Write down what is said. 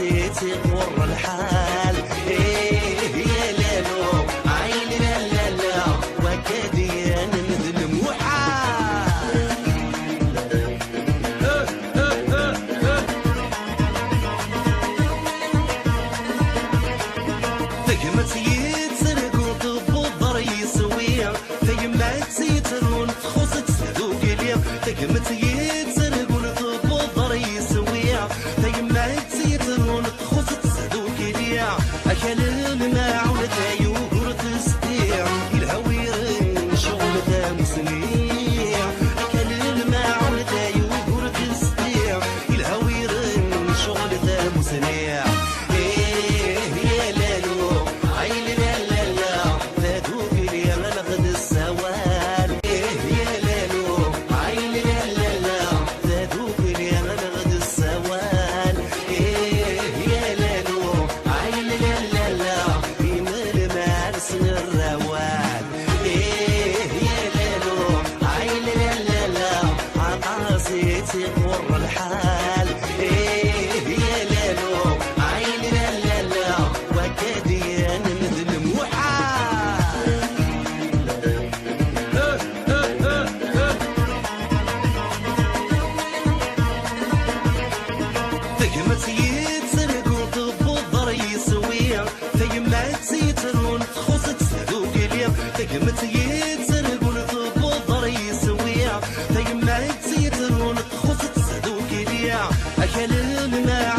عقاسيتي غور الحال يا لالو عيني لا لا لا وكادي انا نذلم وحال ثقمت يتسرق وطب الضري سوية ثقمت يترون تخص تسدوق اليوم ثقمت يتسرق وطب الضري سوية ثقمت يترون تخص تسدوق اليوم أكل الماعون تايوغر تستيع الهوير شغل ذا مسنيع أكل الماعون تايوغر تستيع الهوير شغل ذا مسنيع عقاسيتي غور الحال يا لالو عيني لا لا لا وكادي انا نذلم وحال ثقمت يتسرق وطب الضري سوية ثقمت يترون تخص تسدوق اليوم ثقمت يتسرق وطب الضري سوية ثقمت يترون تخص تسدوق اليوم أكل الماء